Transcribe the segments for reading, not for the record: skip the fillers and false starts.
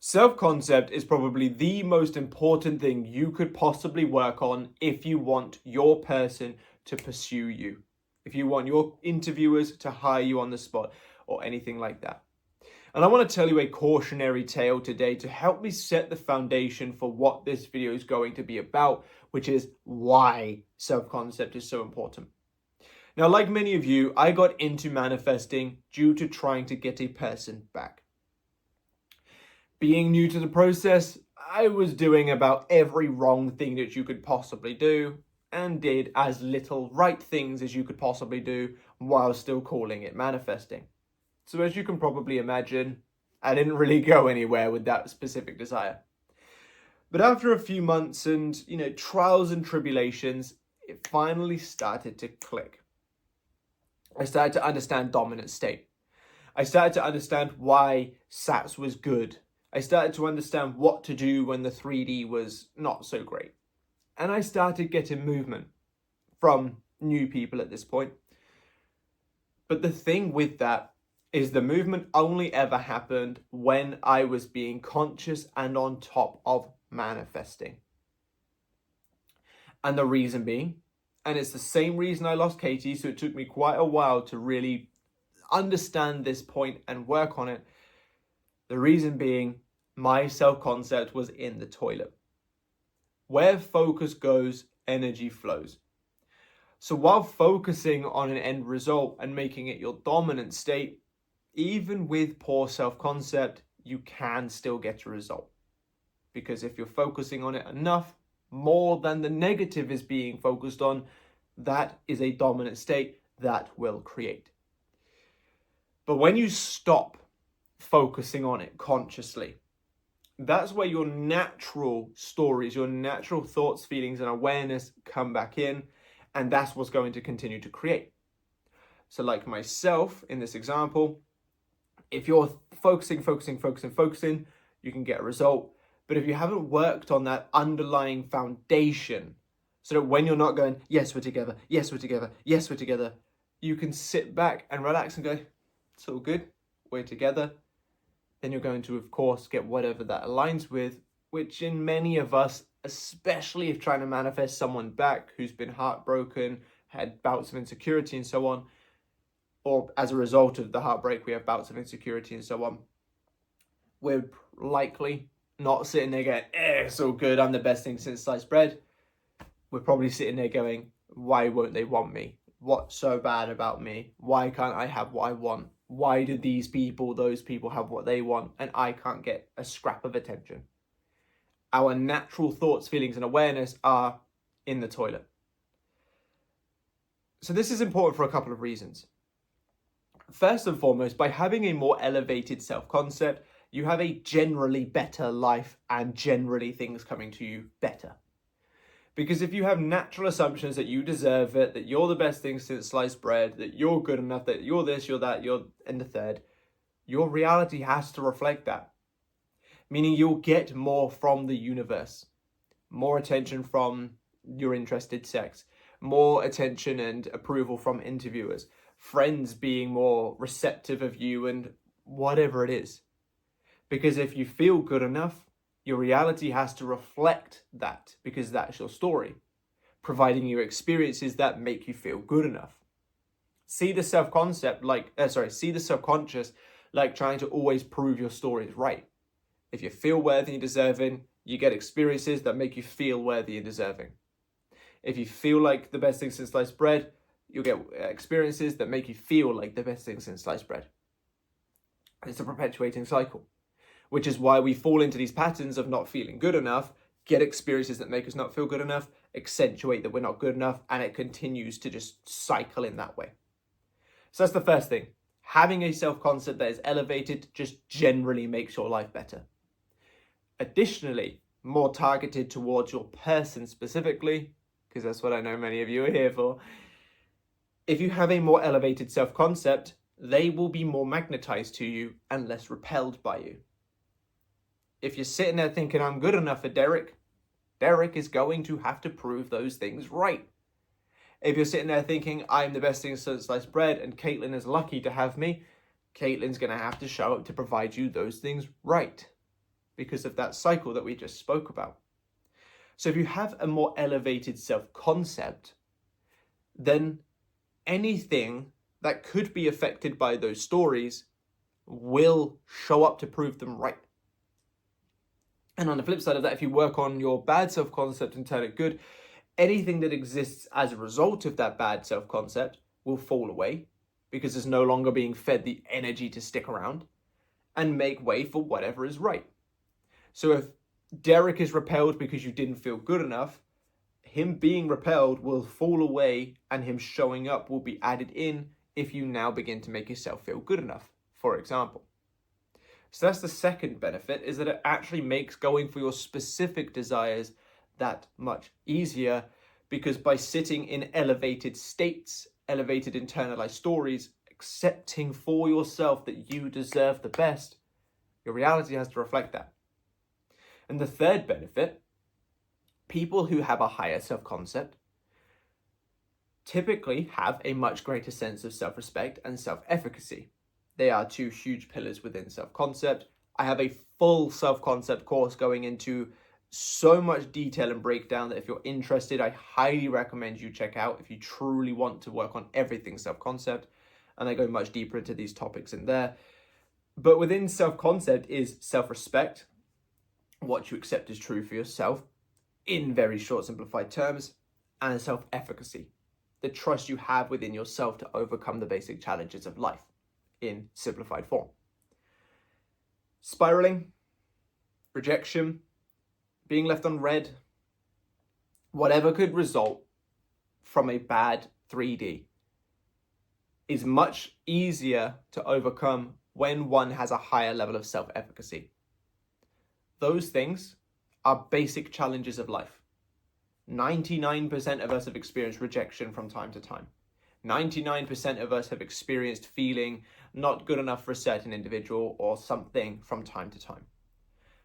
Self-concept is probably the most important thing you could possibly work on if you want your person to pursue you, if you want your interviewers to hire you on the spot or anything like that. And I want to tell you a cautionary tale today to help me set the foundation for what this video is going to be about, which is why self-concept is so important. Now, like many of you, I got into manifesting due to trying to get a person back. Being new to the process, I was doing about every wrong thing that you could possibly do and did as little right things as you could possibly do while still calling it manifesting. So as you can probably imagine, I didn't really go anywhere with that specific desire. But after a few months and, trials and tribulations, it finally started to click. I started to understand dominant state. I started to understand why SATS was good. I started to understand what to do when the 3D was not so great. And I started getting movement from new people at this point. But the thing with that is the movement only ever happened when I was being conscious and on top of manifesting. And the reason being, and it's the same reason I lost Katie, so it took me quite a while to really understand this point and work on it. The reason being, my self-concept was in the toilet. Where focus goes, energy flows. So while focusing on an end result and making it your dominant state, even with poor self-concept, you can still get a result. Because if you're focusing on it enough, more than the negative is being focused on, that is a dominant state that will create. But when you stop focusing on it consciously, that's where your natural stories, your natural thoughts, feelings, and awareness come back in, and that's what's going to continue to create. So like myself in this example, if you're focusing, you can get a result. But if you haven't worked on that underlying foundation, so that when you're not going, yes, we're together, yes, we're together, yes, we're together, you can sit back and relax and go, it's all good, we're together. Then you're going to, of course, get whatever that aligns with, which in many of us, especially if trying to manifest someone back who's been heartbroken, had bouts of insecurity and so on, or as a result of the heartbreak, we have bouts of insecurity and so on, we're likely not sitting there going, it's all good, I'm the best thing since sliced bread. We're probably sitting there going, why won't they want me? What's so bad about me? Why can't I have what I want? Why do those people have what they want and I can't get a scrap of attention? Our natural thoughts, feelings, and awareness are in the toilet. So this is important for a couple of reasons. First and foremost, by having a more elevated self-concept, you have a generally better life and generally things coming to you better. Because if you have natural assumptions that you deserve it, that you're the best thing since sliced bread, that you're good enough, that you're this, you're that, you're in the third, your reality has to reflect that. Meaning you'll get more from the universe, more attention from your interested sex, more attention and approval from interviewers, friends being more receptive of you and whatever it is. Because if you feel good enough, your reality has to reflect that because that's your story, providing you experiences that make you feel good enough. See the self-concept see the subconscious like trying to always prove your story is right. If you feel worthy and deserving, you get experiences that make you feel worthy and deserving. If you feel like the best thing since sliced bread, you'll get experiences that make you feel like the best thing since sliced bread. It's a perpetuating cycle. Which is why we fall into these patterns of not feeling good enough, get experiences that make us not feel good enough, accentuate that we're not good enough, and it continues to just cycle in that way. So that's the first thing. Having a self-concept that is elevated just generally makes your life better. Additionally, more targeted towards your person specifically, because that's what I know many of you are here for. If you have a more elevated self-concept, they will be more magnetized to you and less repelled by you. If you're sitting there thinking, I'm good enough for Derek, Derek is going to have to prove those things right. If you're sitting there thinking, I'm the best thing since sliced bread and Caitlin is lucky to have me, Caitlin's going to have to show up to provide you those things right. because of that cycle that we just spoke about. So if you have a more elevated self-concept, then anything that could be affected by those stories will show up to prove them right. And on the flip side of that, if you work on your bad self-concept and turn it good, anything that exists as a result of that bad self-concept will fall away because it's no longer being fed the energy to stick around and make way for whatever is right. So if Derek is repelled because you didn't feel good enough, him being repelled will fall away and him showing up will be added in if you now begin to make yourself feel good enough, for example. So that's the second benefit, is that it actually makes going for your specific desires that much easier, because by sitting in elevated states, elevated internalized stories, accepting for yourself that you deserve the best, your reality has to reflect that. And the third benefit, people who have a higher self-concept typically have a much greater sense of self-respect and self-efficacy. They are two huge pillars within self-concept. I have a full self-concept course going into so much detail and breakdown that if you're interested, I highly recommend you check out if you truly want to work on everything self-concept. And I go much deeper into these topics in there. But within self-concept is self-respect, what you accept is true for yourself in very short, simplified terms, and self-efficacy, the trust you have within yourself to overcome the basic challenges of life in simplified form. Spiraling, rejection, being left unread, whatever could result from a bad 3D is much easier to overcome when one has a higher level of self-efficacy. Those things are basic challenges of life. 99% of us have experienced rejection from time to time. 99% of us have experienced feeling not good enough for a certain individual or something from time to time.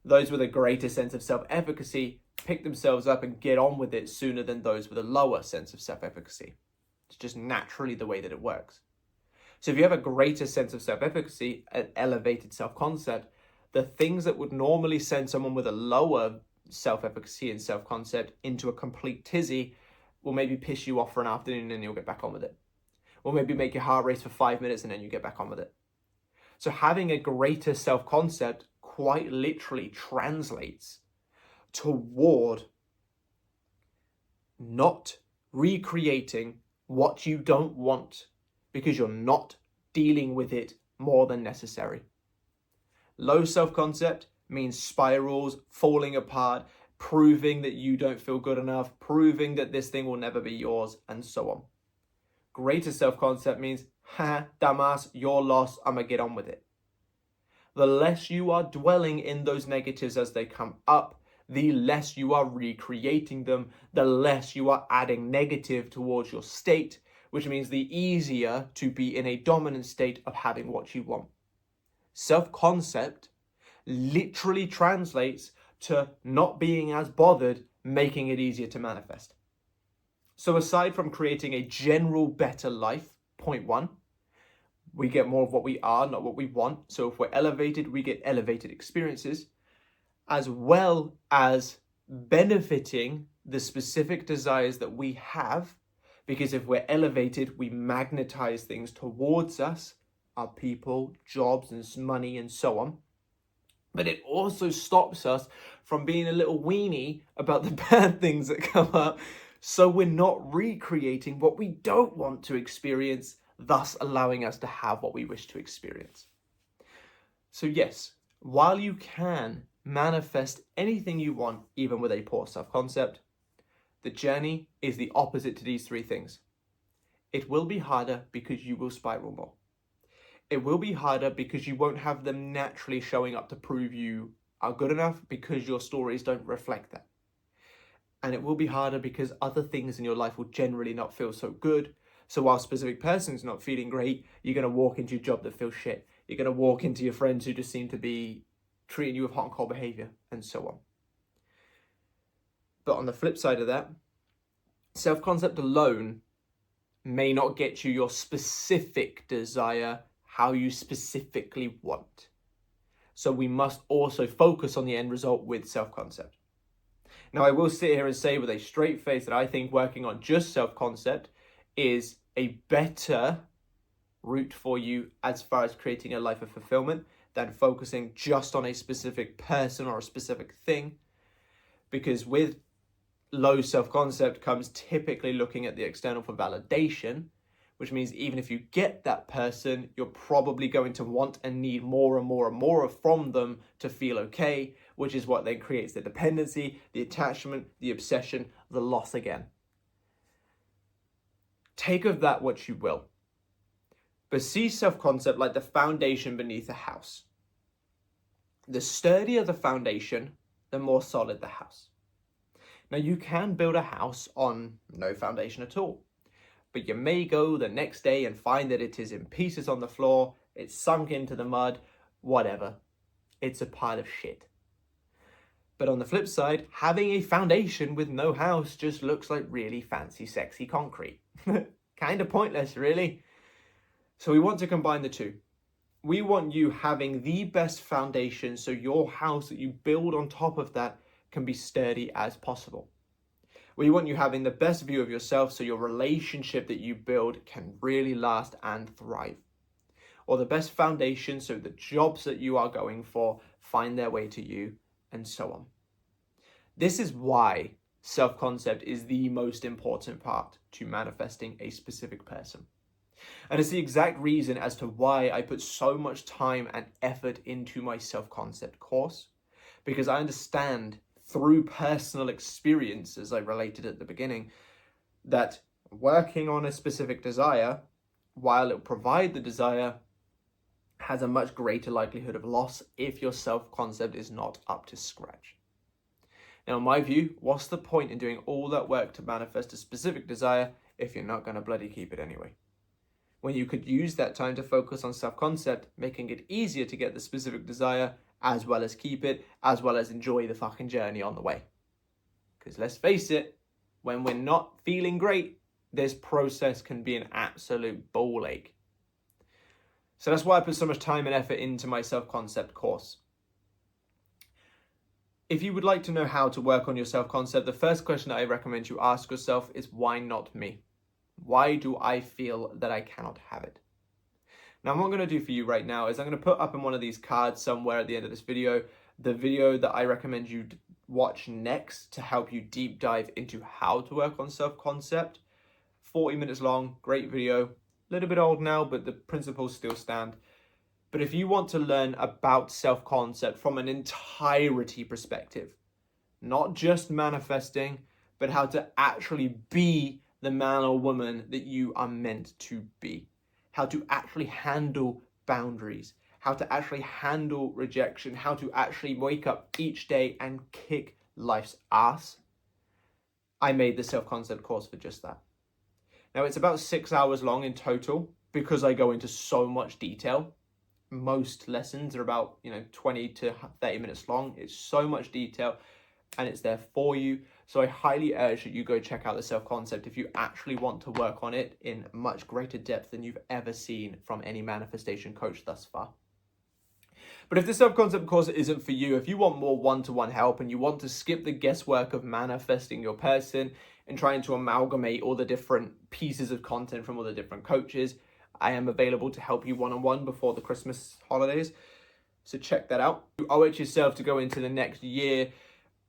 Those with a greater sense of self-efficacy pick themselves up and get on with it sooner than those with a lower sense of self-efficacy. It's just naturally the way that it works. So if you have a greater sense of self-efficacy, an elevated self-concept, the things that would normally send someone with a lower self-efficacy and self-concept into a complete tizzy will maybe piss you off for an afternoon and you'll get back on with it. Or maybe make your heart race for 5 minutes and then you get back on with it. So having a greater self-concept quite literally translates toward not recreating what you don't want because you're not dealing with it more than necessary. Low self-concept means spirals, falling apart, proving that you don't feel good enough, proving that this thing will never be yours, and so on. Greater self-concept means, damas, you're lost, I'm gonna get on with it. The less you are dwelling in those negatives as they come up, the less you are recreating them, the less you are adding negative towards your state, which means the easier to be in a dominant state of having what you want. Self-concept literally translates to not being as bothered, making it easier to manifest. So aside from creating a general better life, point one, we get more of what we are, not what we want. So if we're elevated, we get elevated experiences, as well as benefiting the specific desires that we have, because if we're elevated, we magnetize things towards us, our people, jobs, and money, and so on. But it also stops us from being a little weenie about the bad things that come up, so we're not recreating what we don't want to experience, thus allowing us to have what we wish to experience. So yes, while you can manifest anything you want, even with a poor self-concept, the journey is the opposite to these three things. It will be harder because you will spiral more. It will be harder because you won't have them naturally showing up to prove you are good enough, because your stories don't reflect that. And it will be harder because other things in your life will generally not feel so good. So while a specific person's not feeling great, you're going to walk into your job that feels shit. You're going to walk into your friends who just seem to be treating you with hot and cold behavior, and so on. But on the flip side of that, self-concept alone may not get you your specific desire, how you specifically want. So we must also focus on the end result with self-concept. Now, I will sit here and say with a straight face that I think working on just self-concept is a better route for you as far as creating a life of fulfillment than focusing just on a specific person or a specific thing. Because with low self-concept comes typically looking at the external for validation, which means even if you get that person, you're probably going to want and need more and more and more from them to feel okay, which is what then creates the dependency, the attachment, the obsession, the loss again. Take of that what you will, but see self-concept like the foundation beneath a house. The sturdier the foundation, the more solid the house. Now, you can build a house on no foundation at all, but you may go the next day and find that it is in pieces on the floor, it's sunk into the mud, whatever. It's a pile of shit. But on the flip side, having a foundation with no house just looks like really fancy, sexy concrete. Kind of pointless, really. So we want to combine the two. We want you having the best foundation so your house that you build on top of that can be sturdy as possible. We want you having the best view of yourself so your relationship that you build can really last and thrive. Or the best foundation so the jobs that you are going for find their way to you, and so on. This is why self-concept is the most important part to manifesting a specific person. And it's the exact reason as to why I put so much time and effort into my self-concept course, because I understand through personal experience, as I related at the beginning, that working on a specific desire, while it will provide the desire, has a much greater likelihood of loss if your self-concept is not up to scratch. Now, in my view, what's the point in doing all that work to manifest a specific desire if you're not going to bloody keep it anyway? When you could use that time to focus on self-concept, making it easier to get the specific desire, as well as keep it, as well as enjoy the fucking journey on the way. Because let's face it, when we're not feeling great, this process can be an absolute ball ache. So that's why I put so much time and effort into my self-concept course. If you would like to know how to work on your self-concept, the first question that I recommend you ask yourself is, why not me? Why do I feel that I cannot have it? Now, what I'm going to do for you right now is I'm going to put up in one of these cards somewhere at the end of this video, the video that I recommend you watch next to help you deep dive into how to work on self-concept. 40 minutes long, great video. A little bit old now, but the principles still stand. But if you want to learn about self-concept from an entirety perspective, not just manifesting, but how to actually be the man or woman that you are meant to be, how to actually handle boundaries, how to actually handle rejection, how to actually wake up each day and kick life's ass, I made the self-concept course for just that. Now, it's about 6 hours long in total because I go into so much detail. Most lessons are about 20 to 30 minutes long. It's so much detail and it's there for you. So I highly urge that you go check out the self-concept if you actually want to work on it in much greater depth than you've ever seen from any manifestation coach thus far. But if the self-concept course isn't for you, if you want more one-to-one help and you want to skip the guesswork of manifesting your person and trying to amalgamate all the different pieces of content from all the different coaches, I am available to help you one-on-one before the Christmas holidays. So check that out. You owe it yourself to go into the next year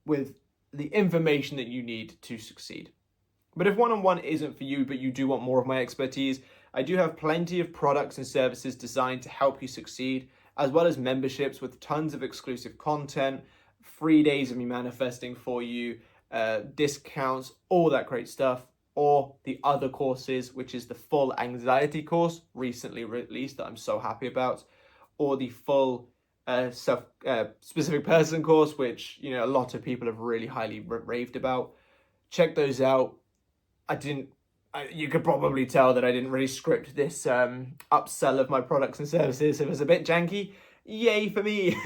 with the information that you need to succeed. But if one-on-one isn't for you, but you do want more of my expertise, I do have plenty of products and services designed to help you succeed, as well as memberships with tons of exclusive content, 3 days of me manifesting for you, discounts, all that great stuff, or the other courses, which is the full anxiety course recently released that I'm so happy about, or the full specific person course, which a lot of people have really highly raved about. Check those out. You could probably tell that I didn't really script this upsell of my products and services. If it's a bit janky, yay for me.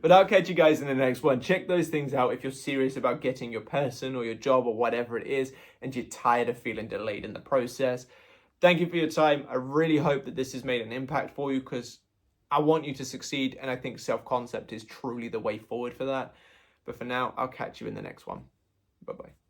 But I'll catch you guys in the next one. Check those things out if you're serious about getting your person or your job or whatever it is and you're tired of feeling delayed in the process. Thank you for your time. I really hope that this has made an impact for you, because I want you to succeed, and I think self-concept is truly the way forward for that. But for now, I'll catch you in the next one. Bye-bye.